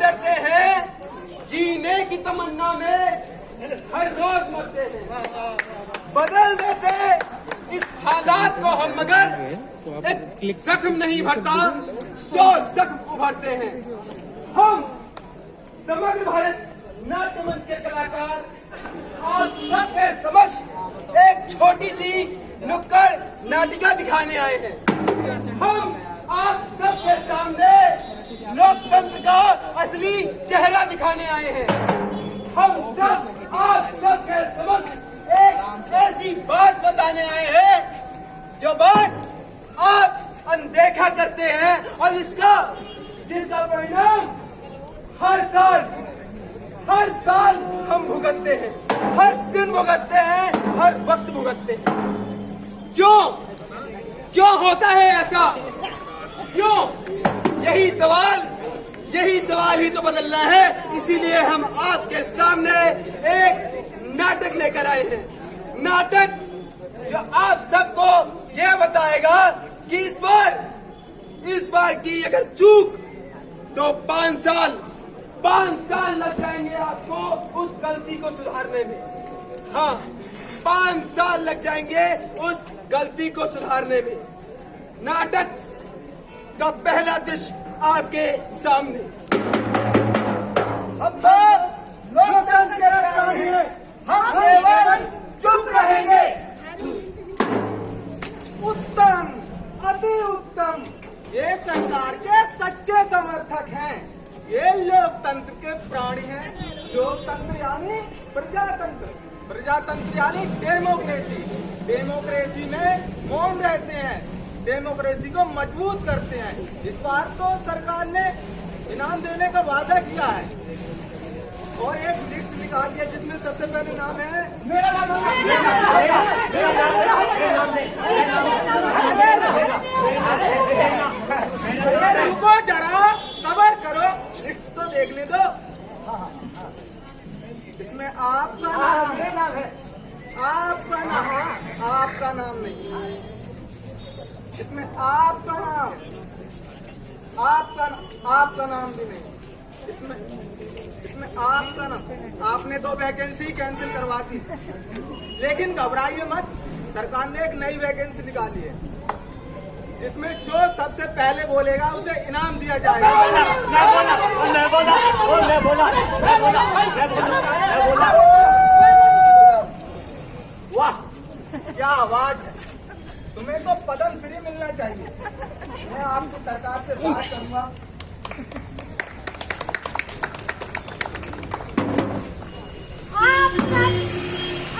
डरते हैं, जीने की तमन्ना में हर रोज मरते हैं। बदल देते इस हालात को हम, मगर एक जख्म नहीं भरता, 100 जख्म उभरते हैं। हम समग्र भारत नाट्य मंच के कलाकार आप सबके समक्ष एक छोटी सी नुक्कड़ नाटिका दिखाने आए हैं। हम आप सबके सामने लोकतंत्र का असली चेहरा दिखाने आए हैं। हम सब आप सबके समक्ष एक ऐसी बात बताने आए हैं जो बात आप अनदेखा करते हैं और जिसका परिणाम हर साल हम भुगतते हैं, हर दिन भुगतते हैं, हर वक्त भुगतते हैं। क्यों होता है ऐसा? क्यों? यही सवाल ही तो बदलना है। इसीलिए हम आपके सामने एक नाटक लेकर आए हैं। नाटक जो आप सबको यह बताएगा कि इस बार की अगर चूक तो 5 साल लग जाएंगे आपको उस गलती को सुधारने में। हाँ, 5 साल लग जाएंगे उस गलती को सुधारने में। नाटक का पहला दृश्य आपके सामने। हम लोकतंत्र के प्राणी हैं, हम केवल चुप रहेंगे। उत्तम, अति उत्तम, ये सरकार के सच्चे समर्थक हैं। ये लोकतंत्र के प्राणी हैं। लोकतंत्र यानी प्रजातंत्र, प्रजातंत्र यानी डेमोक्रेसी में मौन रहते हैं, डेमोक्रेसी को मजबूत करते हैं। इस बार तो सरकार ने इनाम देने का वादा किया है और एक लिस्ट निकाली है जिसमें सबसे पहले नाम है मेरा नाम। रुको जरा, सबर करो, लिस्ट तो देखने दो। इसमें आपका नाम है, आपका नाम नहीं। इसमें आपका नाम भी नहीं। इसमें आपका नाम, आपने तो वैकेंसी कैंसिल करवा दी, लेकिन घबराइए मत, सरकार ने एक नई वैकेंसी निकाली है जिसमें जो सबसे पहले बोलेगा उसे इनाम दिया जाएगा। वाह, क्या आवाज है! तुम्हें तो पद्म श्री मिलना चाहिए। मैं आपकी सरकार से बात करूंगा।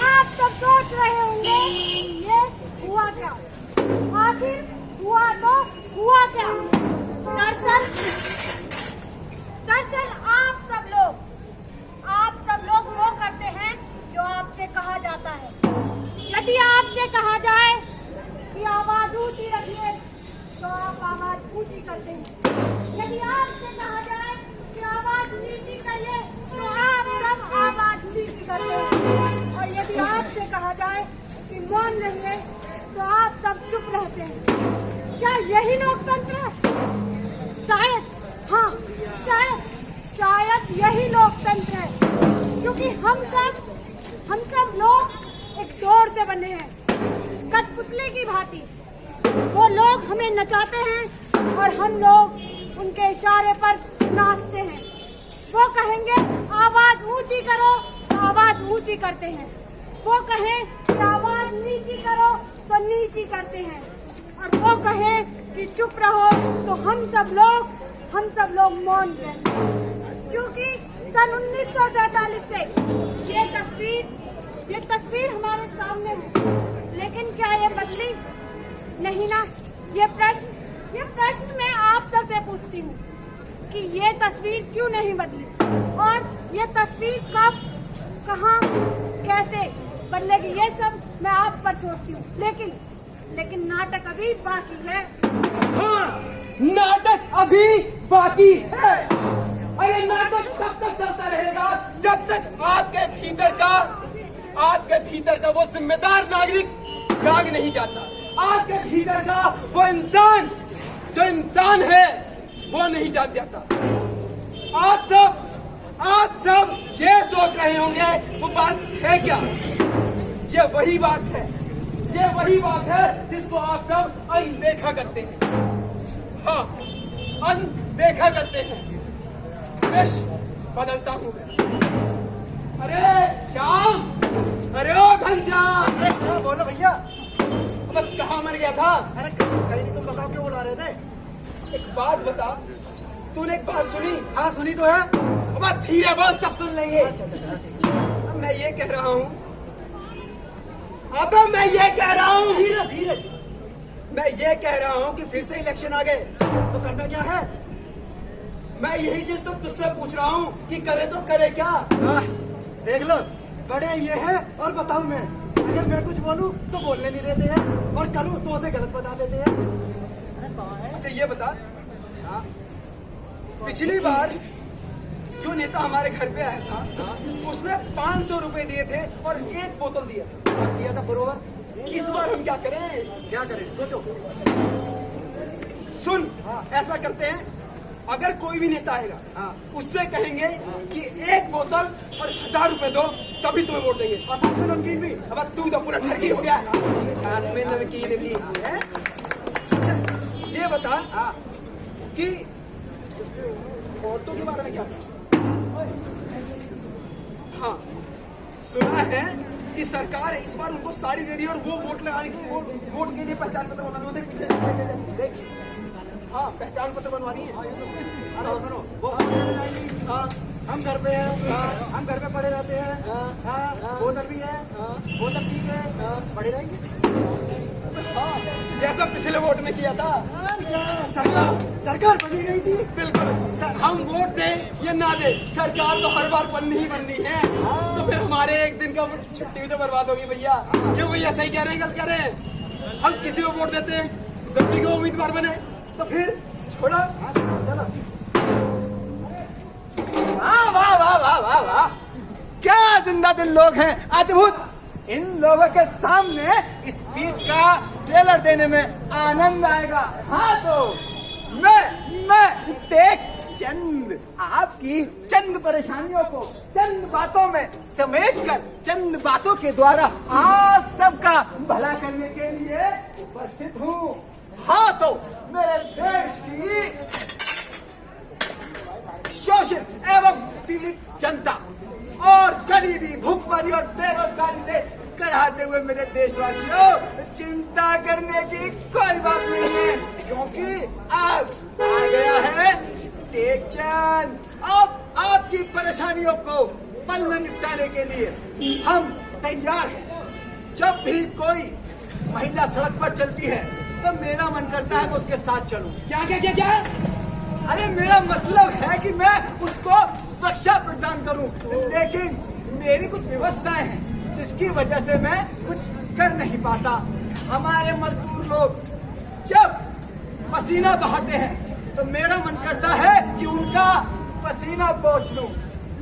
आप सब सोच रहे होंगे ये हुआ क्या, आखिर हुआ तो हुआ क्या। दरअसल आप सब लोग वो करते हैं जो आपसे कहा जाता है। यदि आपसे कहा जाए कि आवाज ऊंची रखिए तो आप आवाज ऊंची करते हैं। यदि आपसे कहा जाए कि आवाज नीची करिए तो आप सब आवाज नीची करते हैं। और यदि आपसे कहा जाए कि मौन रहिए तो आप सब चुप रहते हैं। क्या यही लोकतंत्र है? शायद यही लोकतंत्र है, क्योंकि हम सब लोग एक डोर से बने हैं, कठपुतली की भांति। वो लोग हमें नचाते हैं और हम लोग उनके इशारे पर नाचते हैं। वो कहेंगे आवाज ऊंची करो तो आवाज ऊंची करते हैं। वो कहें कि आवाज नीची करो तो नीची करते हैं। और वो कहें कि चुप रहो तो हम सब लोग मौन रहते हैं। क्योंकि सन 1947 से ये तस्वीर हमारे सामने है, लेकिन क्या ये बदली नहीं ना? ये प्रश्न मैं आप सबसे पूछती हूँ कि ये तस्वीर क्यों नहीं बदली, और ये तस्वीर कब, कहाँ, कैसे बदलेगी, ये सब मैं आप पर छोड़ती हूँ। लेकिन नाटक अभी बाकी है। हाँ, नाटक अभी बाकी है। अरे नाटक तब तक चलता रहेगा जब तक आपके भीतर का वो जिम्मेदार नागरिक जाग नहीं जाता। आपके भीतर का वो इंसान जो इंसान है वो नहीं जाग जाता। आप सब रहे होंगे वो बात है क्या? ये वही बात है, ये वही बात है जिसको आप सब अनदेखा करते हैं। हाँ, अनदेखा करते हैं। विश बदलता हूँ मैं। अरे श्याम, अरे ओ घनश्याम, हाँ बोलो भैया। अब कहाँ मर गया था? अरे कहीं नहीं, तुम बताओ क्यों बुला रहे थे? एक बात बता, तूने एक बात सुनी? हाँ सुनी तो है। अब धीरे बोल, सब सुन लेंगे। अब मैं ये कह रहा हूँ, अब मैं ये कह रहा हूँ, धीरे धीरे। मैं ये कह रहा हूँ कि फिर से इलेक्शन आ गए तो करना क्या है? मैं यही चीज तो तुझसे पूछ रहा हूँ कि करे तो करे क्या? हाँ, देख लो, बड़े ये हैं और बताऊं मैं। अगर मैं कुछ बोलूं तो बोलने नहीं देते हैं, और करूं तो उसे गलत बता देते हैं। अच्छा ये बता, पिछली बार जो नेता हमारे घर पे आया था, उसने 500 रुपए दिए थे और एक बोतल दिया था बरोबर। इस बार हम क्या करें? क्या करें सोचो। सुन, ऐसा करते हैं, अगर कोई भी नेता आएगा, हाँ। उससे कहेंगे कि एक बोतल और 1000 रुपए दो, तभी तुम्हें वोट देंगे। और साथ में नमकीन भी। अब तू तो पूरा ठगी हो गया, साथ में नमकीन भी है। अच्छा ये बता कि औरतों के बारे में क्या? हाँ, सुना है कि सरकार इस बार उनको साड़ी दे रही है और वो वोट लगाने के लिए वोट के लिए पहचान पत्र बनवा रही है। पीछे देख, हाँ पहचान पत्र बनवा रही है। अरे सुनो, वो हाँ, हम घर पे हैं, हम घर पे पड़े रहते हैं। हाँ, बोतल भी है, बोतल ठीक है, पड़े रहेंगे। हाँ, जैसा पिछले वोट में किया था। सरकार बनी गई थी। बिल्कुल, हम वोट दें या ना दे, सरकार तो हर बार बननी ही बननी है। तो फिर हमारे एक दिन का छुट्टी भी तो बर्बाद होगी भैया। क्यों भैया, सही कह रहे हैं गलत कह रहे हैं? हम किसी को वोट देते हैं, जब को उम्मीदवार बने तो फिर छोड़ा। चलो। वाह वाह वाह वाह वाह वाह, क्या जिंदा दिल लोग हैं, अद्भुत। इन लोगों के सामने स्पीच का ट्रेलर देने में आनंद आएगा। हाँ तो मैं देख चंद आपकी चंद परेशानियों को चंद बातों में समेटकर चंद बातों के द्वारा आप सबका भला करने के लिए उपस्थित हूँ। हाँ तो मेरे देश की शोषित एवं पीड़ित जनता और गरीबी, भूखमरी और बेरोजगारी से कराते हुए मेरे देशवासियों, चिंता करने की कोई बात नहीं है, क्योंकि अब आ गया है टेकचंद। अब आपकी परेशानियों को पल में निपटाने के लिए हम तैयार हैं। जब भी कोई महिला सड़क पर चलती है तो मेरा मन करता है मैं उसके साथ चलूं। क्या क्या क्या क्या? अरे मेरा मतलब है कि मैं उसको सुरक्षा प्रदान करूं, लेकिन मेरी कुछ व्यवस्थाएं हैं जिसकी वजह से मैं कुछ कर नहीं पाता। हमारे मजदूर लोग जब पसीना बहाते हैं तो मेरा मन करता है कि उनका पसीना पोंछ लूं,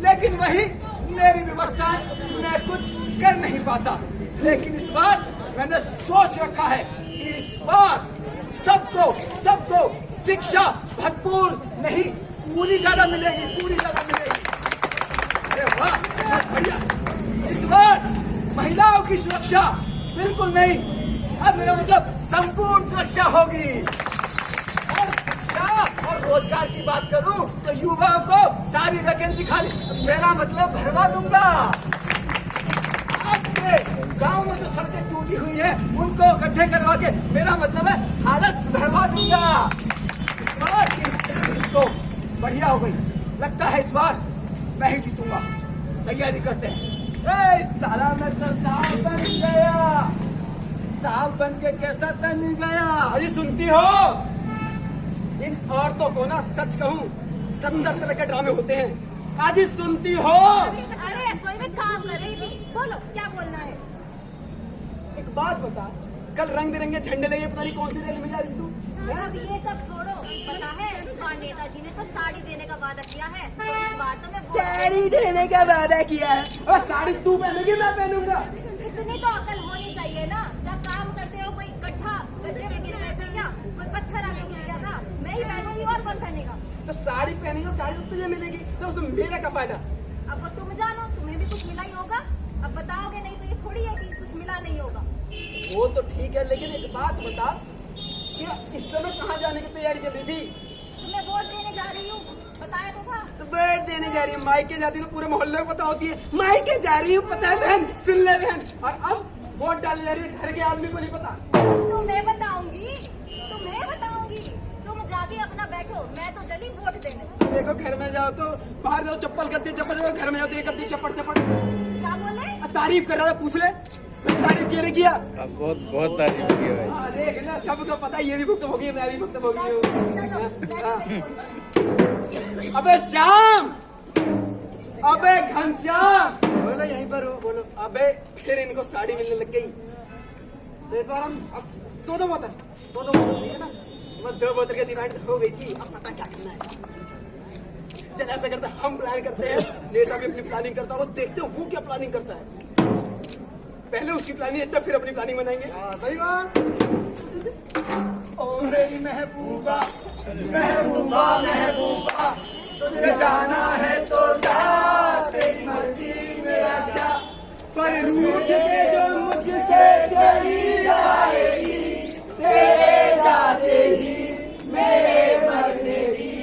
लेकिन वही मेरी व्यवस्थाएं मैं कुछ कर नहीं पाता। लेकिन इस बार मैंने सोच रखा है कि इस बार सबको शिक्षा भरपूर नहीं, पूरी ज्यादा मिलेगी, पूरी ज्यादा मिलेगी। अरे वाह, बहुत बढ़िया। इस बार महिलाओं की सुरक्षा बिल्कुल नहीं, अब मेरा मतलब संपूर्ण सुरक्षा होगी। और शिक्षा और रोजगार की बात करूं तो युवाओं को सारी वैकेंसी खाली, मेरा मतलब भरवा दूंगा। गांव में जो सड़कें टूटी हुई है उनको गड्ढे करवा के मेरा मतलब है हालत भरवा दूंगा। तो बढ़िया हो गई, लगता है इस बार मैं ही जीतूंगा। तैयारी करते हैं। साला मैं तो साहब बन गया, साहब बन के कैसा तन गया। अरे सुनती हो, इन औरतों को ना सच कहूं 70 तरह के ड्रामे होते हैं। आज सुनती हो? अरे रसोई में काम कर रही थी, बोलो क्या बोलना है। एक बात बता, कल रंग बिरंगे झंडे लगे, पता नहीं कौन सी रैली में जा रही तू? अब ये सब छोड़ो, पता है इस बार नेताजी ने तो साड़ी देने का वादा किया है, तो इस बार तो मैं साड़ी देने का वादा किया है। और साड़ी तू पहनेगी, मैं पहनूंगा। इतनी तो अकल होनी चाहिए ना। जब काम करते हो कोई गड्ढे में गिर गए थे क्या, कोई पत्थर आके गिर गया था, मैं ही पहनूंगी और कौन पहनेगा। तो साड़ी पहनेगी, साड़ी तो तुझे मिलेगी, तो उसमें मेरा क्या फायदा? अब वो तुम जानो, तुम्हें भी कुछ मिला ही होगा। अब बताओगे नहीं तो ये थोड़ी है कि कुछ मिला नहीं होगा। वो तो ठीक है, लेकिन एक बात बता कि इस समय कहाँ जाने की तैयारी चल रही थी? तुम्हें वोट देने जा रही हूँ, बताया तो था। तो वोट देने जा रही है, मायके जाती है तो पूरे मोहल्ले को पता होती है मायके जा रही हूँ, पता है बहन, सुन ले बहन। और अब वोट डालने जा रही है, घर के आदमी को नहीं पता। तुम्हें बताऊंगी, तुम्हें बताऊंगी। तुम जाके अपना बैठो, मैं तो चली वोट देने। देखो घर में जाओ तो बाहर जाओ चप्पल करती है, चप्पल जाओ, घर में जाओ तो ये करती है चप्पड़ चप्पड़। क्या बोले? तारीफ कर रहा था, पूछ ले तारीफ क्यों नहीं किया? बहुत बहुत तारीफ की भाई। हाँ, देख ना, सबको पता है ये भी भुक्त होगी, मैं भी भुक्त होगी। चलो, मैं भी अबे श्याम, अबे घनश्याम, बोलो यहीं पर हो, बोलो। अबे फिर इनको साड़ी मिलने लग गई। तो इस बार हम अब दो बोतल ठीक है ना? मैं 2 बोतल की डिमांड हो गई थी, अब पता क्या करना है। चल ऐसा करते हैं, हम प्लान करते हैं, नेता भी अपनी प्लानिंग करता है, देखते हो वो क्या प्लानिंग करता है। पहले उसकी प्लानिंग है, तब फिर अपनी प्लानिंग बनाएंगे। सही बात। ओ मेरी महबूबा महबूबा महबूबा, तुझे जाना है तो जा, तेरी मर्जी मेरा क्या, पर रूठ के जो मुझसे चली जाएगी, तेरे जाते ही मेरे मरने की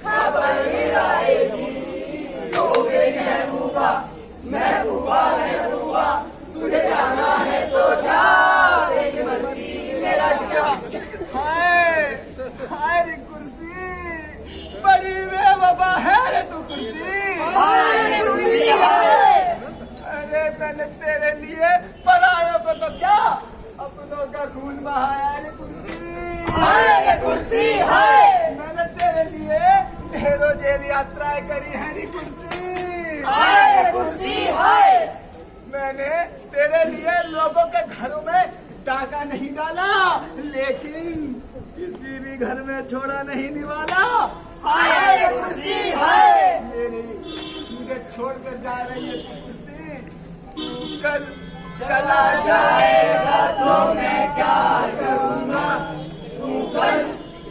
खबर आएगी। ओ मेरी महबूबा महबूबा महबूबा, तुझे जाना है तो जा, तेरी मर्जी मेरा क्या। हाय हाय रे कुर्सी, बड़ी बेवफा है रे तू कुर्सी। हाय रे कुर्सी हाय, अरे मैंने तेरे लिए पराया पर तो क्या अपनों का खून बहाया रे कुर्सी। हाय रे कुर्सी हाय, मैंने तेरे लिए ढेरों जेल यात्राएं करी है रे कुर्सी। हाय रे कुर्सी हाय, मैंने तेरे लिए लोगों के घरों में डाका नहीं डाला, लेकिन किसी भी घर में छोड़ा नहीं निवाला। हाय रे कुर्सी हाय, मेरी मुझे छोड़कर जा रही है तू कुर्सी, तू कल चला जाएगा तो मैं क्या करूँगा, तू कल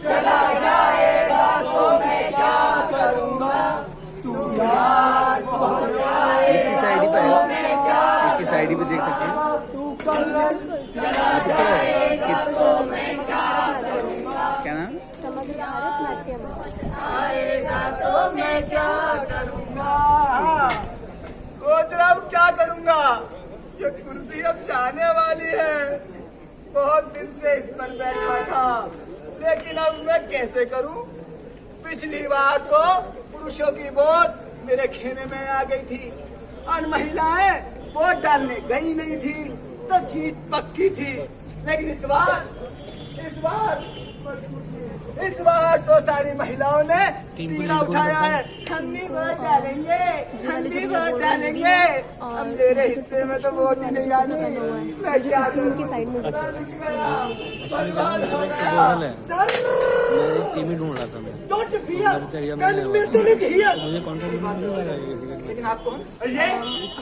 चला जाएगा तो मैं क्या करूँगा, तू याद बहुत आएगा किस आईडी पे तो मैं क्या, किस आईडी पे देख सकते हैं? तू कल चला जाएगा तो मैं क्या करूँगा, क्या नाम? समग्र भारत नाट्यम। आएगा तो मैं क्या करूँगा। सोच रहा हूँ क्या करूँगा, ये कुर्सी अब जाने वाली है। बहुत दिन से इस पर बैठा था, लेकिन अब मैं कैसे करूँ। पिछली बार तो पुरुषों की वोट मेरे खेमे में आ गई थी और महिलाएं वोट डालने गई नहीं थी, तो जीत पक्की थी। लेकिन इस बार तो सारी महिलाओं ने पीड़ा उठाया है, हम भी वोट डालेंगे, हम भी वोट डालेंगे। अब मेरे हिस्से में तो वोट ही नहीं आनी, मैं क्या करूं? बर्बाद हो गया। मैं टीम ही ढूंढ रहा था मैं। Don't fear, चाहिए murder is here। मुझे कॉन्ट्रैक्ट नहीं लगा किसी का। लेकिन आप कौन?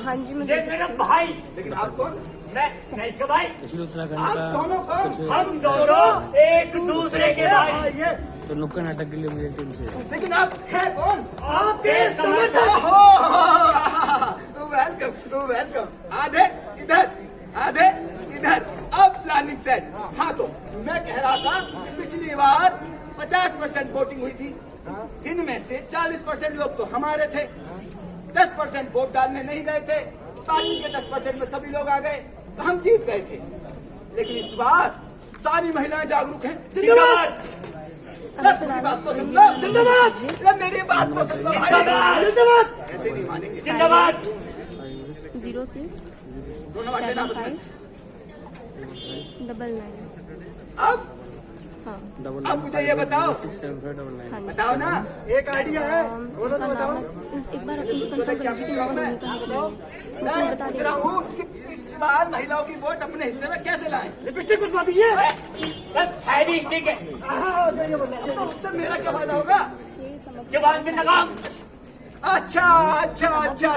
हाँ जी, ये मेरा भाई, लेकिन आप कौन? मैं इसका भाई। इसलिए उत्तराखंड आप का दोनों कौन? कुछ हम दोनों एक दूसरे के भाई। ये तो नुक्कड़ नाटक के लिए मुझे टीम से लेकिन आप है कौन? आपके समझ हो वेलकम। आधे इधर। अब प्लानिंग सेट। हाँ, तो मैं कह रहा था कि पिछली बार 50% वोटिंग हुई थी, जिनमें से 40% लोग तो हमारे थे, 10% वोट डालने नहीं गए थे, बाकी के 10% में सभी लोग आ गए, तो हम जीत गए थे। लेकिन इस बार सारी महिलाएं जागरूक हैं। जिंदाबाद। मेरी बात तो सुन लो, जिंदाबाद। मेरी बात तो सुन लो, जिंदाबाद। ऐसे नहीं मानेंगे। जिंदाबाद। 06 दोनों बातें ना 75 99। अब हाँ, अब मुझे ये बताओ, 67599। हाँ जी। बताओ ना, एक आइडिया है, बोलो तो बताओ। एक बार अपनी कंफर्म कर लीजिए कि मैं वहीं कहीं पे नहीं। मैं बता पूछ रहा देंगे। हूँ कि इस बार महिलाओं की वोट अपने हिस्से में कैसे लाएं? लिपस्टिक बनवा दीजिए। ठीक है, तो उससे मेरा क्या फायदा होगा? ये समझ जवान में लगाम। अच्छा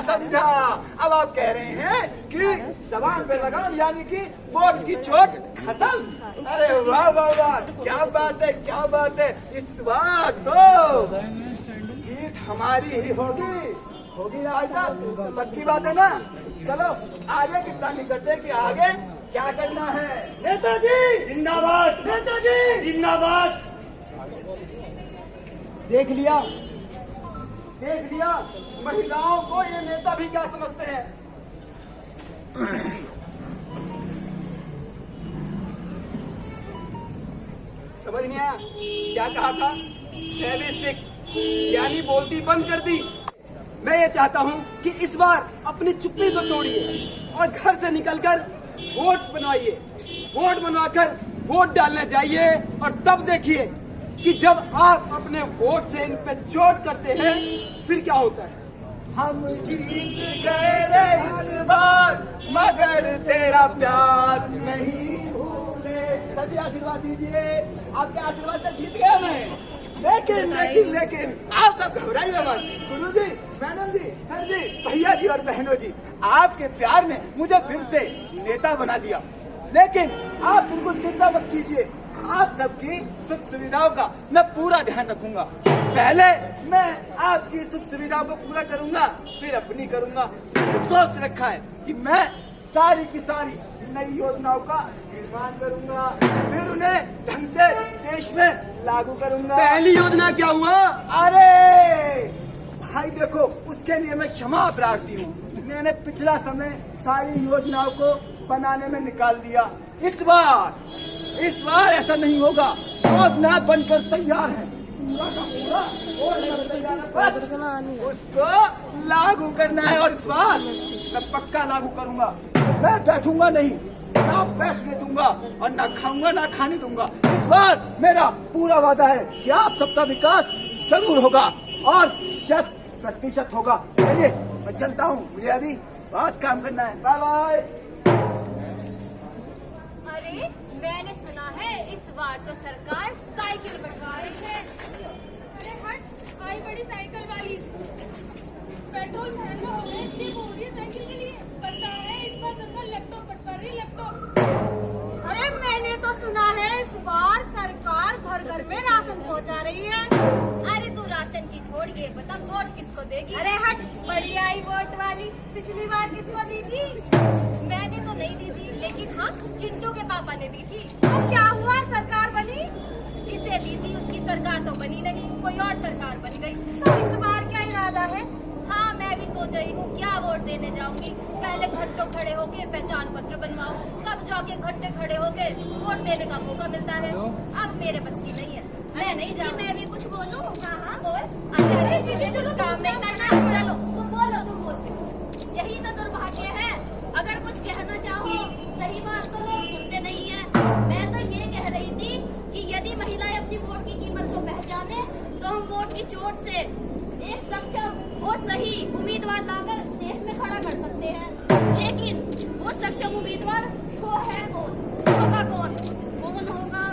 समझा। अब आप कह रहे हैं कि जबान पे लगाम, यानी कि वोट की चोट खत्म। अरे वाह, क्या बात है। इस बार तो जीत हमारी ही होगी। होगी ना भाई साहब, पक्की बात है ना। चलो आगे की प्लानिंग करते हैं कि आगे क्या करना है। नेताजी जिंदाबाद, नेताजी जिंदाबाद। देख लिया महिलाओं को ये नेता भी क्या समझते हैं। समझ नहीं आया क्या कहा था। फेविस्टिक यानी बोलती बंद कर दी। मैं ये चाहता हूँ कि इस बार अपनी चुप्पी को तोड़िए और घर से निकलकर वोट बनवाइए। वोट बनवाकर वोट डालने जाइए और तब देखिए कि जब आप अपने वोट से इन पे चोट करते हैं फिर क्या होता है। हम जीत गए रे इस बार मगर तेरा प्यार नहीं भूले। सर जी आशीर्वाद दीजिए, आपके आशीर्वाद से जीत गया मैं। लेकिन आप सब घबराइए मत। गुरु जी, मैडम जी, सर जी, भैया जी और बहनों जी, आपके प्यार ने मुझे फिर से नेता बना दिया। लेकिन आप बिल्कुल चिंता मत कीजिए, आप सबकी सुख सुविधाओं का मैं पूरा ध्यान रखूंगा। पहले मैं आपकी सुख सुविधाओं को पूरा करूंगा, फिर अपनी करूंगा। सोच रखा है कि मैं सारी की सारी नई योजनाओं का निर्माण करूंगा, फिर उन्हें ढंग से देश में लागू करूंगा। पहली योजना क्या हुआ? अरे भाई देखो, उसके लिए मैं क्षमा प्रार्थी हूँ। मैंने पिछला समय सारी योजनाओं को बनाने में निकाल दिया। इस बार ऐसा नहीं होगा। योजना बनकर तैयार है, पूरा का पूरा उसको लागू करना है। और इस बार मैं पक्का लागू करूंगा। मैं बैठूंगा नहीं, ना बैठने दूंगा और ना खाऊंगा ना खाने दूंगा। इस बार मेरा पूरा वादा है कि आप सबका विकास जरूर होगा और 100% होगा। चलिए मैं चलता हूँ, मुझे अभी बहुत काम करना है। Bye bye. अरे मैंने सुना है इस बार तो सरकार साइकिल बनवा रही है। अरे हट, आई बड़ी साइकिल वाली। पेट्रोल महंगा हो गया इसलिए बोल रही है साइकिल के लिए। पता है इस बार सरकार लैपटॉप बंटवा रही है, लैपटॉप। अरे मैंने तो सुना है इस बार सरकार घर घर में राशन पहुंचा रही है। अरे तू राशन की छोड़, ये बता वोट किसको देगी? अरे हट, बड़ी आई वोट वाली। पिछली बार किसको दी थी? मैंने तो नहीं दी थी, लेकिन हाँ चिंटू के पापा ने दी थी। अब क्या हुआ, सरकार बनी? जिसे दी थी उसकी सरकार तो बनी नहीं, कोई और सरकार बन गई। तो इस बार क्या इरादा है? हाँ मैं भी सोच रही हूँ क्या वोट देने जाऊंगी। पहले घंटों खड़े होके पहचान पत्र बनवाओ, तब जाके घंटे खड़े होके वोट देने का मौका मिलता है। अब मेरे बस की नहीं है, मैं नहीं जाऊँ। मैं भी कुछ बोलूँ? हाँ बोल। अरे मुझे कुछ काम नहीं करना, चलो तुम बोलो, तुम बोलते। यही तो दुर्भाग्य है, अगर कुछ कहना चाहो सही बात तो लोग सुनते नहीं है। मैं तो ये कह रही थी कि यदि महिलाएं अपनी वोट की कीमत को पहचाने तो हम वोट की चोट से एक सक्षम और सही उम्मीदवार लाकर देश में खड़ा कर सकते हैं। लेकिन वो सक्षम उम्मीदवार वो है कौन, होगा कौन, कौन होगा?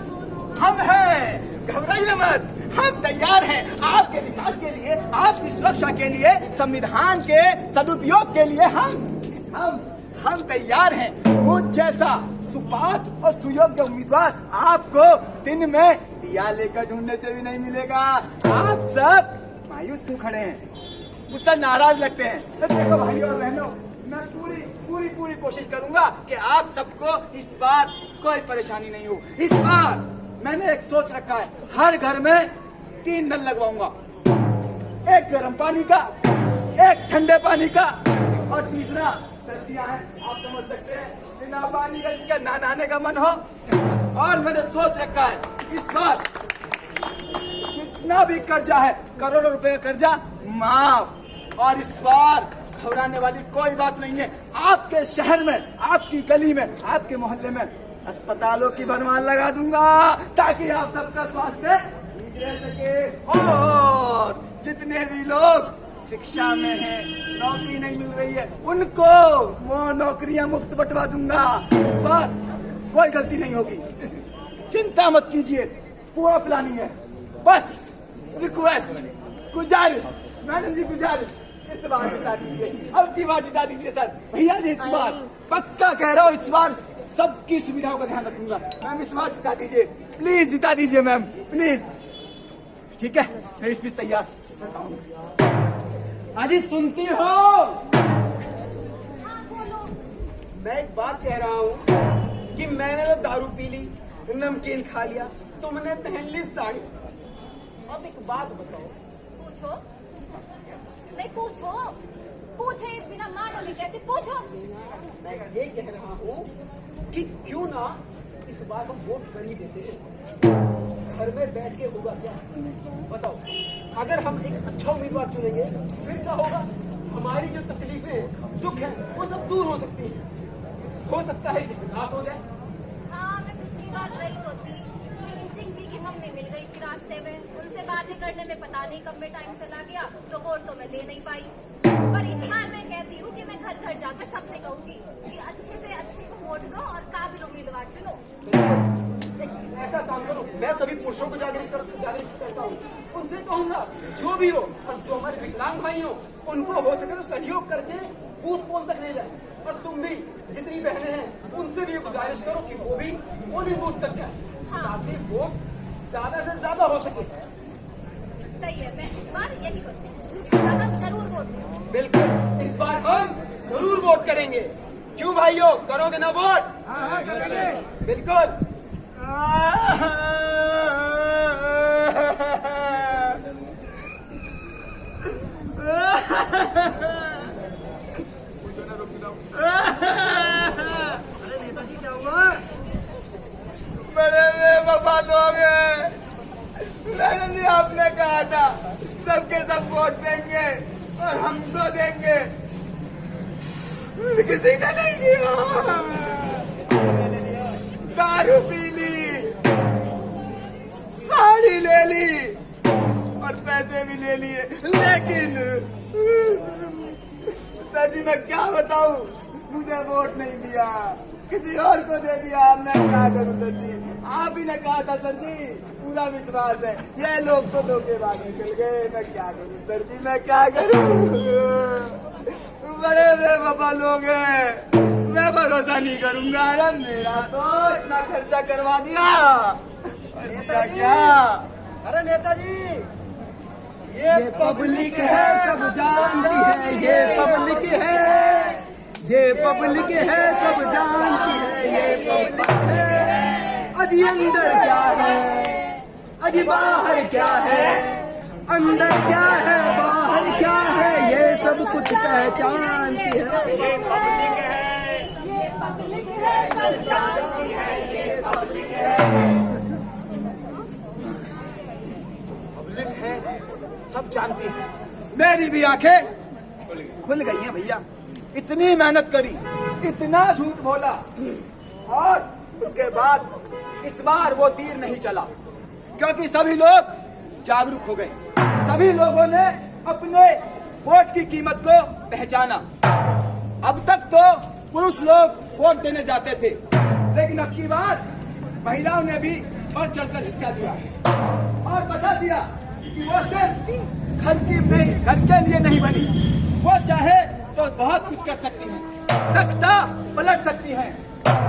हम हैं, घबराइए मत, हम तैयार हैं आपके विकास के लिए, आपकी सुरक्षा के लिए, संविधान के सदुपयोग के लिए। हम तैयार हैं। मुझ जैसा सुपात्र और सुयोग्य उम्मीदवार आपको दिन में दिया लेकर ढूंढने से भी नहीं मिलेगा। आप सब मायूस क्यों खड़े हैं, मुझसे नाराज लगते हैं? तो देखो भाई और बहनों, मैं पूरी कोशिश करूंगा कि आप सबको इस बार कोई परेशानी नहीं हो। इस बार मैंने एक सोच रखा है, हर घर में 3 नल लगवाऊंगा, एक गर्म पानी का, एक ठंडे पानी का और तीसरा सर्दियां हैं, आप समझ सकते हैं, बिना पानी का जिसका नहाने का मन हो। और मैंने सोच रखा है इस बार जितना भी कर्जा है, करोड़ों रुपए का कर्जा माफ। और इस बार घबराने वाली कोई बात नहीं है। आपके शहर में, आपकी गली में, आपके मोहल्ले में अस्पतालों की भरमार लगा दूंगा ताकि आप सबका स्वास्थ्य ठीक रह सके। और जितने भी लोग शिक्षा में हैं, नौकरी नहीं मिल रही है, उनको वो नौकरियां मुफ्त बंटवा दूंगा। इस बार कोई गलती नहीं होगी, चिंता मत कीजिए, पूरा प्लानिंग है। बस रिक्वेस्ट, गुजारिश, मैडम जी गुजारिश, इस बार जिता दीजिए, अब की बार जिता दीजिए सर। भैया जी इस बार पक्का कह रहा हूँ, इस बार सबकी सुविधाओं का ध्यान रखूंगा। मैम इस बार जिता दीजिए, प्लीज जिता दीजिए मैम, प्लीज। ठीक है, मेरी स्पीच तैयार। अजी सुनती हो? हाँ बोलो। मैं एक बात कह रहा हूँ कि मैंने तो दारू पी ली, नमकीन खा लिया, तुमने पहन ली साड़ी। अब एक बात बताओ। पूछो। नहीं पूछो। पूछे इस बिना मानोगे कैसे? पूछो। मैं ये कह रहा हूँ कि क्यों ना इस बार हम वोट कर ही देते हैं। घर में बैठ के होगा क्या? बताओ। अगर हम एक अच्छा उम्मीदवार चुनेंगे फिर क्या होगा? हमारी जो तकलीफें दुख है वो सब दूर हो सकती है। हो सकता है कि विकास हो जाए। हाँ मैं पिछली बार गई तो थी, लेकिन चिंकी की मम्मी मिल गई थी रास्ते में। उनसे बातें करने में पता नहीं कब में टाइम चला गया, तो वोट तो मैं दे नहीं पाई। पर इस बार मैं कहती हूँ कि मैं घर घर जाकर सबसे कहूंगी कि अच्छे से अच्छे को वोट दो और काबिल उम्मीदवार चुनो। एक ऐसा काम करो, मैं सभी पुरुषों को जागरूक करता हूँ। उनसे कहूंगा जो भी हो, और जो हमारे विकलांग भाई हो उनको हो सके तो सहयोग करके बूथ पोल तक ले जाए। और तुम भी जितनी बहनें हैं उनसे भी गुजारिश करो कि वो भी पोलिंग बूथ तक जाए, ताकि वोट ज्यादा से ज्यादा हो सके। सही है, मैं इस बार यही करूँगी। हम जरूर वोट देंगे। बिल्कुल, इस बार हम जरूर वोट करेंगे। क्यों भाइयों, करोगे ना वोट? हाँ करेंगे। बिल्कुल। अरे नेताजी क्या हुआ? बड़े बेवफा लोग हैं। मैडम जी आपने कहा था सबके सब वोट देंगे और हमको देंगे, किसी ने नहीं दिया। दारू पी ली, साड़ी ले ली और पैसे भी ले लिए, लेकिन सर जी मैं क्या बताऊं, मुझे वोट नहीं दिया, किसी और को दे दिया। मैं क्या करूं सर जी? आप ही ने कहा था सर जी, पूरा विश्वास है। ये लोग तो धोखेबाज निकल गए। मैं क्या करूं सर जी, मैं क्या करूं? बड़े बेवफा लोग हैं, मैं भरोसा नहीं करूंगा। अरे मेरा तो इतना खर्चा करवा दिया, क्या? अरे नेताजी ये पब्लिक है, सब जानती है। ये पब्लिक है, ये पब्लिक है, सब जानती है। ये पब्लिक है। अजी अंदर क्या है, अजी बाहर क्या है, अंदर क्या है, बाहर क्या है, ये सब कुछ पहचानती है। ये पब्लिक है, ये पब्लिक है, सब जानती है। ये पब्लिक है। पब्लिक है, सब जानती है। मेरी भी आंखें खुल गई हैं भैया। इतनी मेहनत करी, इतना झूठ बोला, और उसके बाद इस बार वो तीर नहीं चला, क्योंकि सभी लोग जागरूक हो गए। सभी लोगों ने अपने वोट की कीमत को पहचाना। अब तक तो पुरुष लोग वोट देने जाते थे, लेकिन अब की बार महिलाओं ने भी बढ़ चढ़कर हिस्सा लिया और बता दिया कि वो सिर्फ घर के लिए नहीं बनी, वो चाहे तो बहुत कुछ कर सकती हैं, तख्ता पलट सकती हैं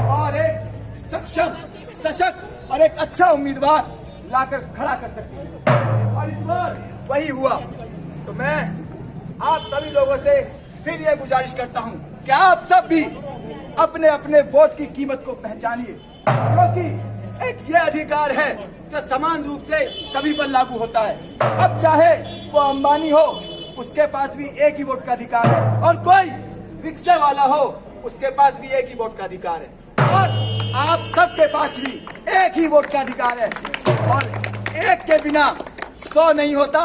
और एक सक्षम, सशक्त और एक अच्छा उम्मीदवार लाकर खड़ा कर सकती हैं। और इस बार वही हुआ। तो मैं आप सभी लोगों से फिर ये गुजारिश करता हूँ कि आप सब भी अपने अपने वोट की कीमत को पहचानिए, क्योंकि एक ये अधिकार है जो समान रूप से सभी पर लागू होता है। अब चाहे वो अंबानी हो, उसके पास भी एक ही वोट का अधिकार है, और कोई रिक्शे वाला हो, उसके पास भी एक ही वोट का अधिकार है, और आप सबके पास भी एक ही वोट का अधिकार है। और एक के बिना 100 नहीं होता,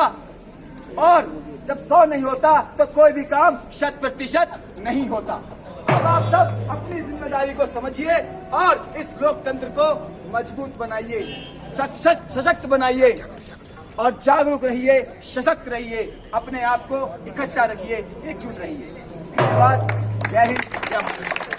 और जब 100 नहीं होता तो कोई भी काम 100% नहीं होता। अब आप सब अपनी जिम्मेदारी को समझिए और इस लोकतंत्र को मजबूत बनाइए, सशक्त बनाइए और जागरूक रहिए, सशक्त रहिए, अपने आप को इकट्ठा रखिए, एकजुट रहिए। धन्यवाद। जय हिंद, जय भारत।